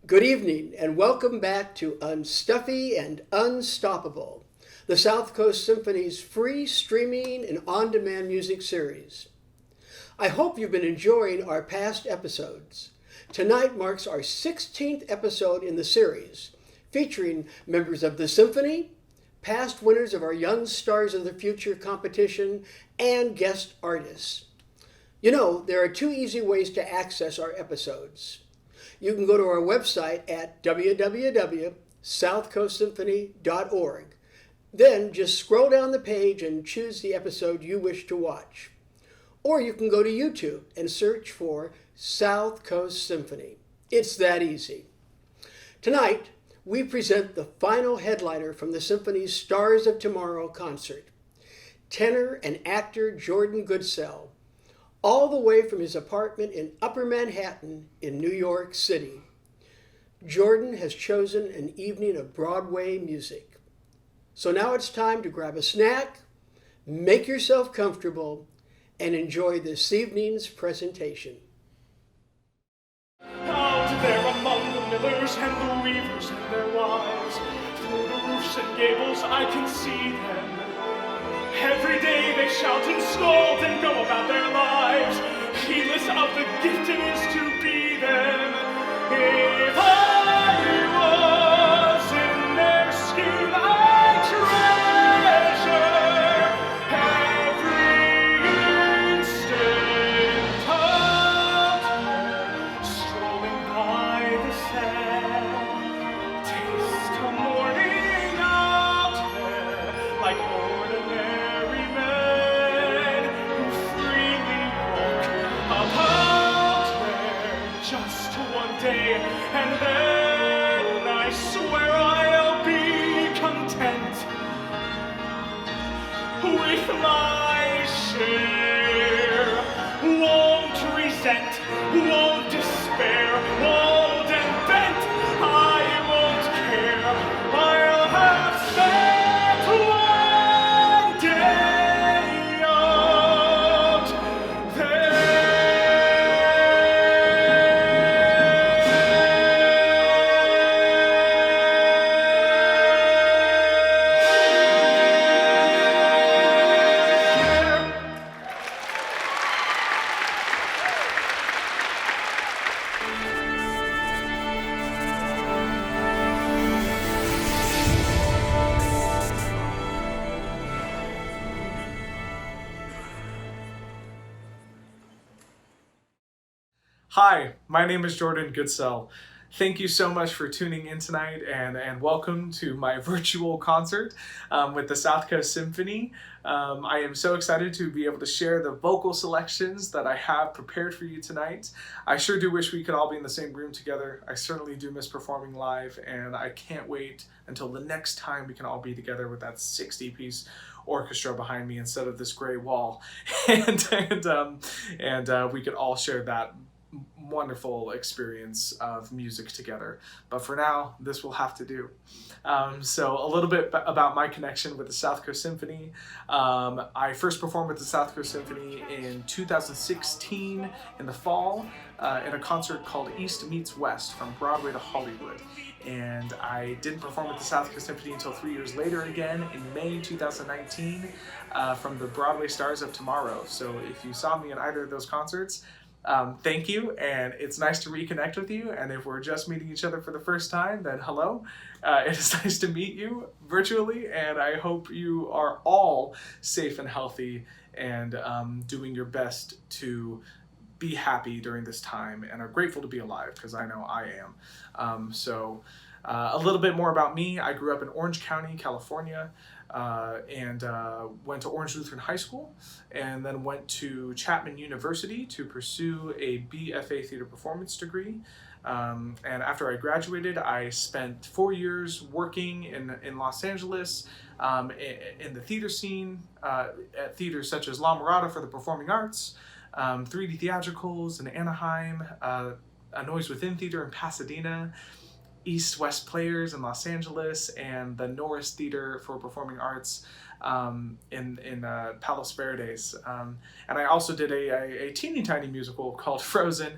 Good evening, and welcome back to Unstuffy and Unstoppable, the South Coast Symphony's free streaming and on-demand music series. I hope you've been enjoying our past episodes. Tonight marks our 16th episode in the series, featuring members of the Symphony, past winners of our Young Stars of the Future competition, and guest artists. You know, there are two easy ways to access our episodes. You can go to our website at www.southcoastsymphony.org. Then just scroll down the page and choose the episode you wish to watch. Or you can go to YouTube and search for South Coast Symphony. It's that easy. Tonight, we present the final headliner from the Symphony's Stars of Tomorrow concert, tenor and actor Jordan Goodsell, all the way from his apartment in Upper Manhattan in New York City. Jordan has chosen an evening of Broadway music. So now it's time to grab a snack, make yourself comfortable, and enjoy this evening's presentation. Out there among the millers and the weavers and their wives, through the roofs and gables I can see them. Every day they shout and scold and go about their lives, heedless of the gift it is to be them. If I was in their scheme, I'd treasure every instant of them, strolling by the sand, taste a morning out there like ordinary men who freely walk about there just one day, and then I swear I'll be content with my share. Won't resent, won't despair, old and bent, I won't care. I'll have spent one day out Hi, my name is Jordan Goodsell. Thank you so much for tuning in tonight, and welcome to my virtual concert with the South Coast Symphony. I am so excited to be able to share the vocal selections that I have prepared for you tonight. I sure do wish we could all be in the same room together. I certainly do miss performing live, and I can't wait until the next time we can all be together with that 60-piece orchestra behind me instead of this gray wall, and we could all share that wonderful experience of music together. But for now, this will have to do. So a little bit about my connection with the South Coast Symphony. I first performed with the South Coast Symphony in 2016 in the fall in a concert called East Meets West, from Broadway to Hollywood. And I didn't perform with the South Coast Symphony until 3 years later again in May 2019 from the Broadway Stars of Tomorrow. So if you saw me in either of those concerts, thank you, and it's nice to reconnect with you. And if we're just meeting each other for the first time, then hello. It is nice to meet you virtually, and I hope you are all safe and healthy and doing your best to be happy during this time and are grateful to be alive, because I know I am. A little bit more about me. I grew up in Orange County, California, and went to Orange Lutheran High School, and then went to Chapman University to pursue a BFA Theater Performance degree. And after I graduated, I spent 4 years working in Los Angeles in the theater scene, at theaters such as La Mirada for the Performing Arts, 3D Theatricals in Anaheim, A Noise Within Theater in Pasadena, East-West Players in Los Angeles and the Norris Theater for Performing Arts in Palos Verdes. And I also did a teeny tiny musical called Frozen,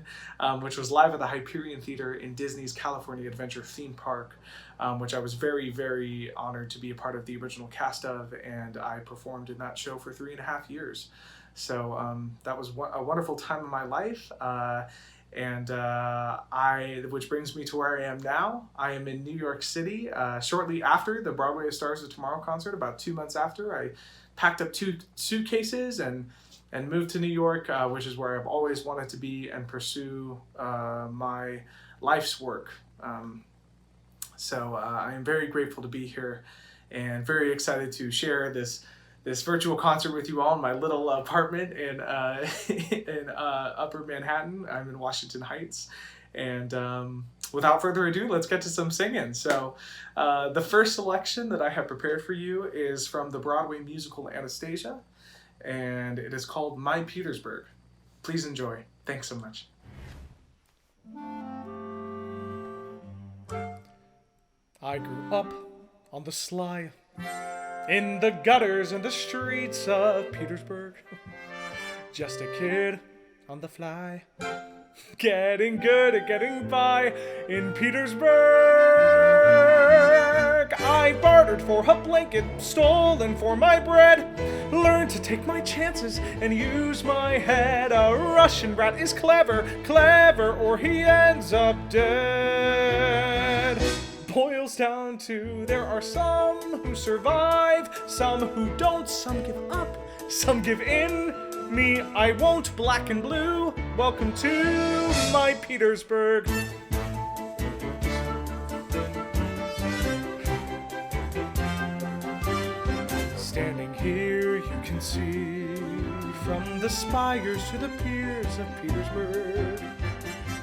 which was live at the Hyperion Theater in Disney's California Adventure theme park, which I was very, very honored to be a part of the original cast of, and I performed in that show for 3.5 years. So that was a wonderful time in my life. Which brings me to where I am now. I am in New York City shortly after the Broadway Stars of Tomorrow concert. About 2 months after, I packed up 2 suitcases and moved to New York, which is where I've always wanted to be and pursue my life's work. So I am very grateful to be here and very excited to share this virtual concert with you all in my little apartment in Upper Manhattan. I'm in Washington Heights. And without further ado, let's get to some singing. So the first selection that I have prepared for you is from the Broadway musical Anastasia, and it is called My Petersburg. Please enjoy. Thanks so much. I grew up on the sly, in the gutters and the streets of Petersburg. Just a kid on the fly, getting good at getting by in Petersburg. I bartered for a blanket, stolen for my bread, learned to take my chances and use my head. A Russian brat is clever, or he ends up dead. Boils down to there are some who survive, some who don't, some give up, some give in. Me, I won't. Black and blue, welcome to my Petersburg. Standing here you can see from the spires to the piers of Petersburg.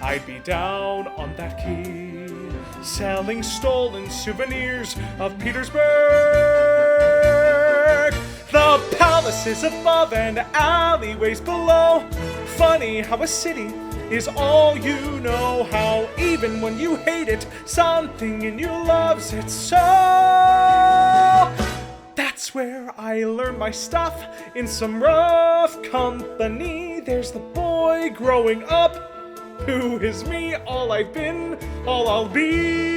I'd be down on that quay, selling stolen souvenirs of Petersburg. The palaces above and alleyways below. Funny how a city is all you know. How even when you hate it, something in you loves it so. That's where I learned my stuff in some rough company. There's the boy growing up who is me, all I've been, all I'll be.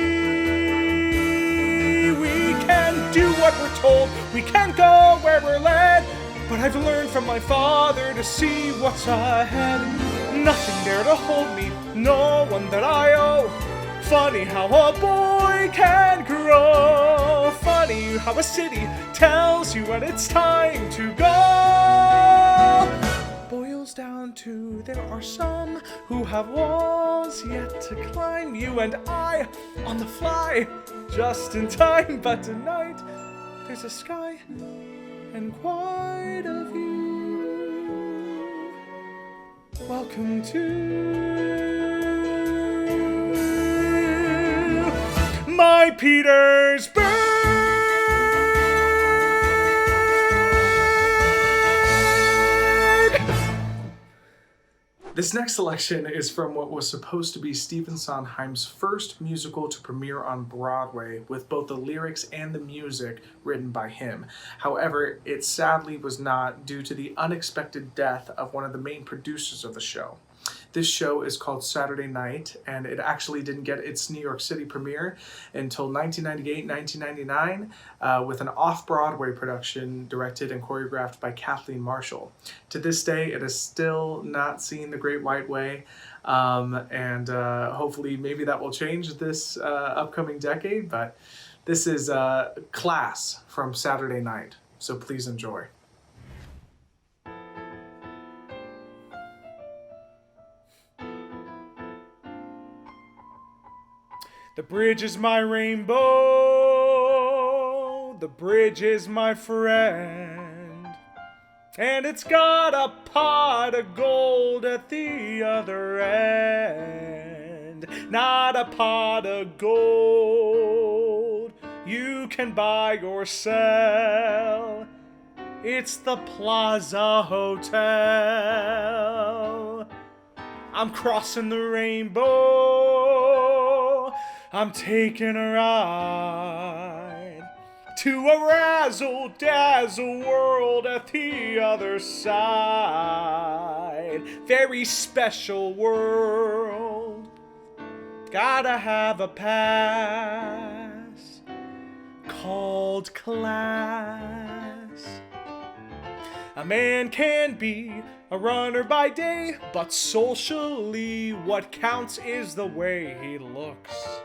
We can do what we're told, we can't go where we're led, but I've learned from my father to see what's ahead. Nothing there to hold me, no one that I owe. Funny how a boy can grow. Funny how a city tells you when it's time to go. Boils down to there are some who have walls yet to climb. You and I on the fly, just in time. But tonight there's a sky and quite a view. Welcome to my Petersburg. This next selection is from what was supposed to be Stephen Sondheim's first musical to premiere on Broadway, with both the lyrics and the music written by him. However, it sadly was not, due to the unexpected death of one of the main producers of the show. This show is called Saturday Night, and it actually didn't get its New York City premiere until 1998-1999 with an off-Broadway production directed and choreographed by Kathleen Marshall. To this day, it has still not seen the Great White Way, and hopefully maybe that will change this upcoming decade, but this is Class from Saturday Night, so please enjoy. The bridge is my rainbow, the bridge is my friend, and it's got a pot of gold at the other end. Not a pot of gold you can buy or sell, it's the Plaza Hotel. I'm crossing the rainbow I'm taking a ride to a razzle-dazzle world at the other side. Very special world. Gotta have a pass called class. A man can be a runner by day, but socially what counts is the way he looks.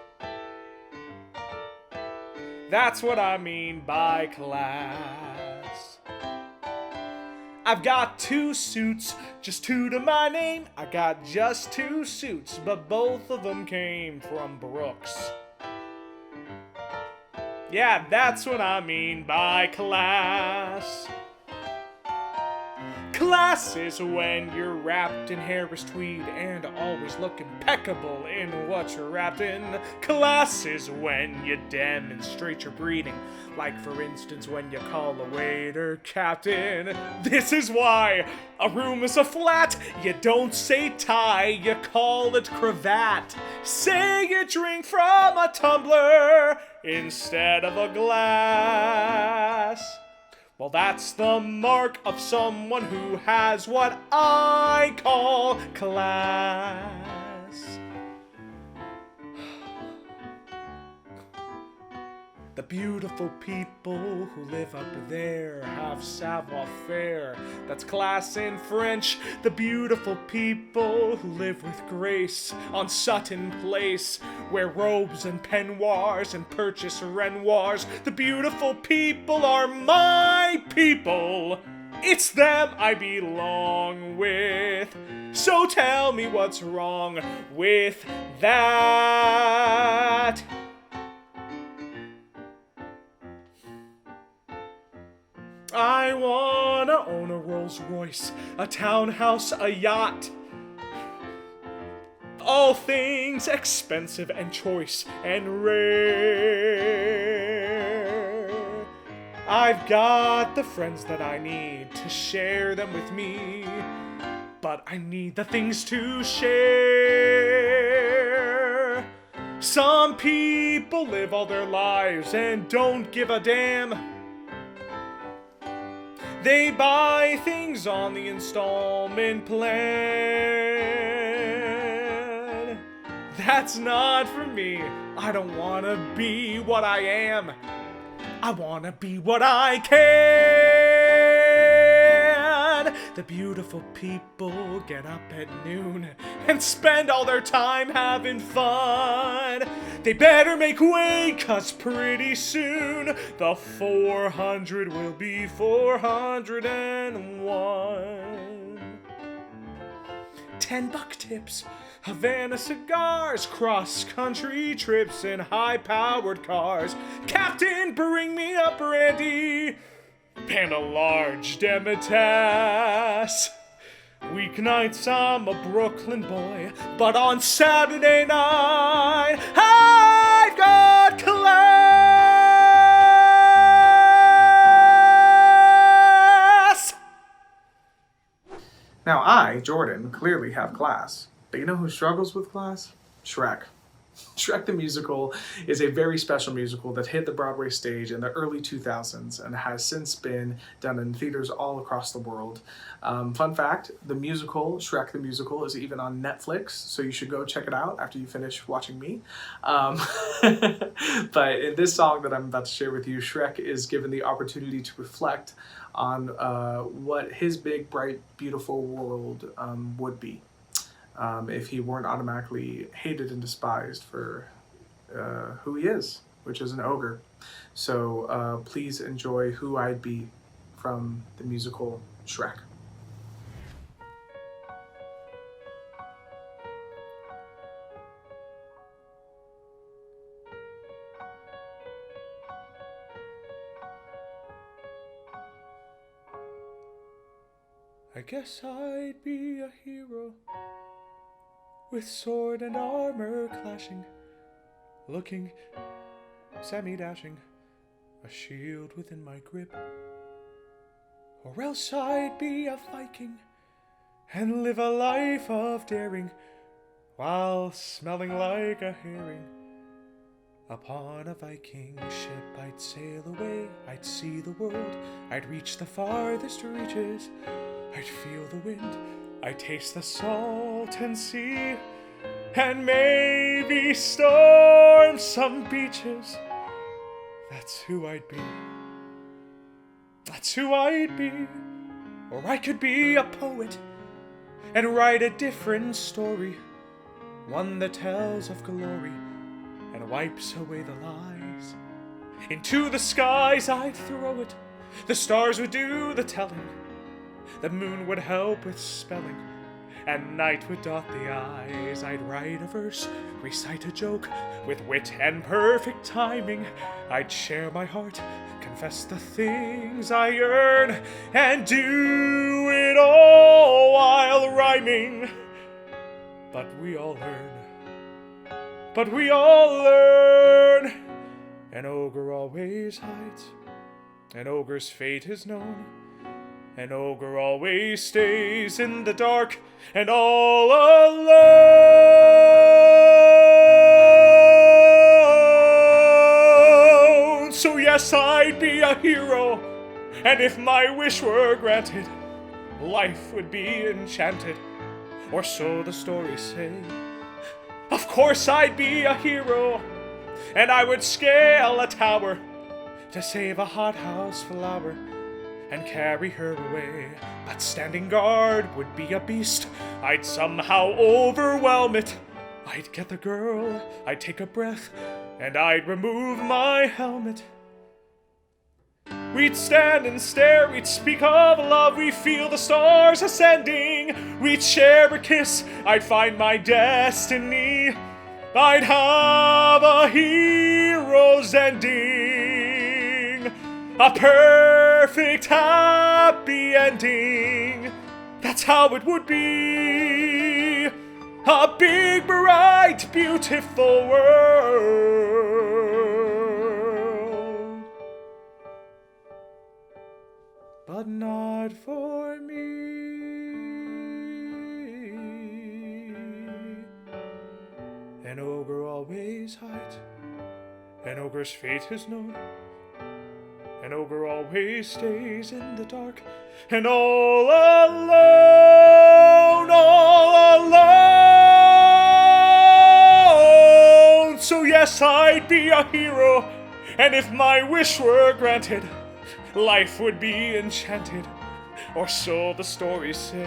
That's what I mean by class. I've got 2 suits, just 2 to my name. I got just 2 suits, but both of them came from Brooks. Yeah, that's what I mean by class. Class is when you're wrapped in Harris tweed and always look impeccable in what you're wrapped in. Class is when you demonstrate your breeding, like for instance when you call a waiter captain. This is why a room is a flat. You don't say tie, you call it cravat. Say you drink from a tumbler instead of a glass. Well, that's the mark of someone who has what I call class. The beautiful people who live up there have savoir-faire. That's class in French. The beautiful people who live with grace on Sutton Place, wear robes and peignoirs and purchase Renoirs. The beautiful people are my people. It's them I belong with. So tell me what's wrong with that. I wanna own a Rolls Royce, a townhouse, a yacht. All things expensive and choice and rare. I've got the friends that I need to share them with me, but I need the things to share. Some people live all their lives and don't give a damn. They buy things on the installment plan. That's not for me. I don't want to be what I am. I want to be what I can. The beautiful people get up at noon and spend all their time having fun. They better make way, 'cause pretty soon the 400 will be 401. $10 tips, Havana cigars, cross-country trips in high-powered cars. Captain, bring me a brandy and a large demitasse. Weeknights I'm a Brooklyn boy, but on Saturday night I've got class. Now I, Jordan, clearly have class, but you know who struggles with class? Shrek. Shrek the Musical is a very special musical that hit the Broadway stage in the early 2000s and has since been done in theaters all across the world. Fun fact, the musical, Shrek the Musical, is even on Netflix, so you should go check it out after you finish watching me. But in this song that I'm about to share with you, Shrek is given the opportunity to reflect on what his big, bright, beautiful world would be. If he weren't automatically hated and despised for who he is, which is an ogre. So please enjoy Who I'd Be from the musical Shrek. I guess I'd be a hero, with sword and armor clashing, looking semi-dashing, a shield within my grip. Or else I'd be a Viking and live a life of daring, while smelling like a herring Upon a Viking ship I'd sail away, I'd see the world, I'd reach the farthest reaches, I'd feel the wind, I'd taste the salt and sea, and maybe storm some beaches. That's who I'd be. That's who I'd be. Or I could be a poet and write a different story, one that tells of glory and wipes away the lies. Into the skies I'd throw it. The stars would do the telling. The moon would help with spelling, and night would dot the I's. I'd write a verse, recite a joke, with wit and perfect timing. I'd share my heart, confess the things I yearn, and do it all while rhyming. But we all learn. An ogre always hides. An ogre's fate is known. An ogre always stays in the dark and all alone. So yes, I'd be a hero, and if my wish were granted, life would be enchanted, or so the stories say. Of course I'd be a hero, and I would scale a tower to save a hothouse flower and carry her away. But standing guard would be a beast. I'd somehow overwhelm it. I'd get the girl, I'd take a breath, and I'd remove my helmet. We'd stand and stare, we'd speak of love, we'd feel the stars ascending. We'd share a kiss, I'd find my destiny. I'd have a hero's ending, a perfect happy ending. That's how it would be, a big, bright, beautiful world. But not for me. An ogre always hides. An ogre's fate is known. An ogre always stays in the dark and all alone, all alone. So yes, I'd be a hero, and if my wish were granted, life would be enchanted, or so the stories say.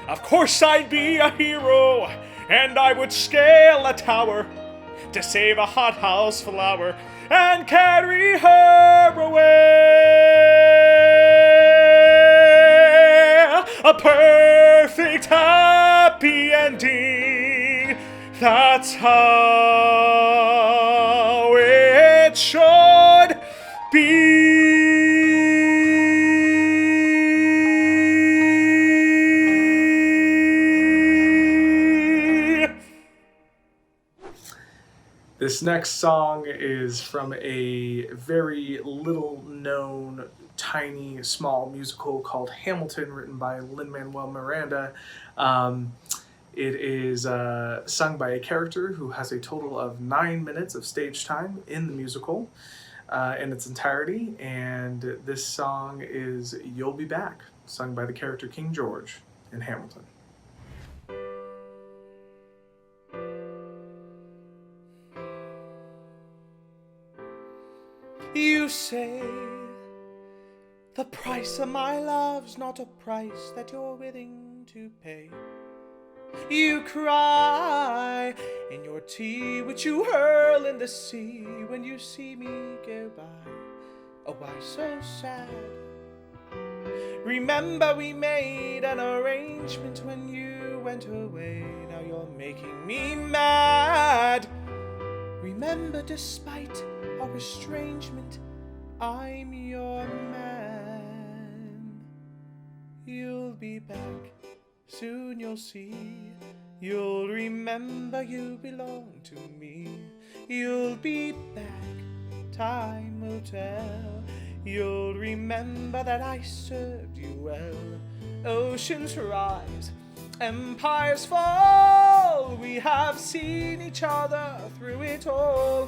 Of course I'd be a hero, and I would scale a tower to save a hothouse flower and carry her away. A perfect happy ending. That's how it should be. This next song is from a very little known, tiny, small musical called Hamilton, written by Lin-Manuel Miranda. It is sung by a character who has a total of 9 minutes of stage time in the musical in its entirety, and this song is You'll Be Back, sung by the character King George in Hamilton. You say the price of my love's not a price that you're willing to pay. You cry in your tea, which you hurl in the sea when you see me go by. Oh, why so sad? Remember we made an arrangement when you went away. Now you're making me mad. Remember, despite our estrangement, I'm your man. You'll be back, soon you'll see. You'll remember you belong to me. You'll be back, time will tell. You'll remember that I served you well. Oceans rise, empires fall. We have seen each other through it all.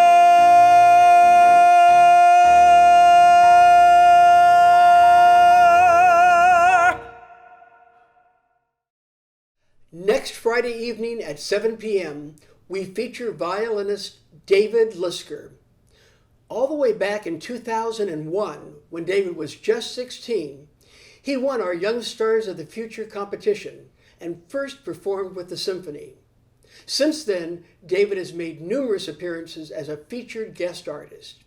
Next Friday evening at 7 p.m., we feature violinist David Lisker. All the way back in 2001, when David was just 16, he won our Young Stars of the Future competition and first performed with the Symphony. Since then, David has made numerous appearances as a featured guest artist.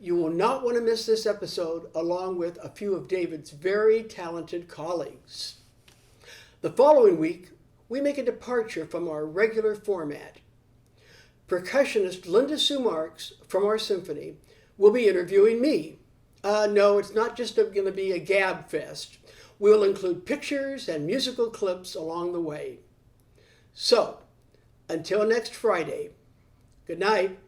You will not want to miss this episode, along with a few of David's very talented colleagues. The following week, we make a departure from our regular format. Percussionist Linda Sue Marks from our Symphony will be interviewing me. No, it's not just going to be a gab fest. We'll include pictures and musical clips along the way. So, until next Friday, good night.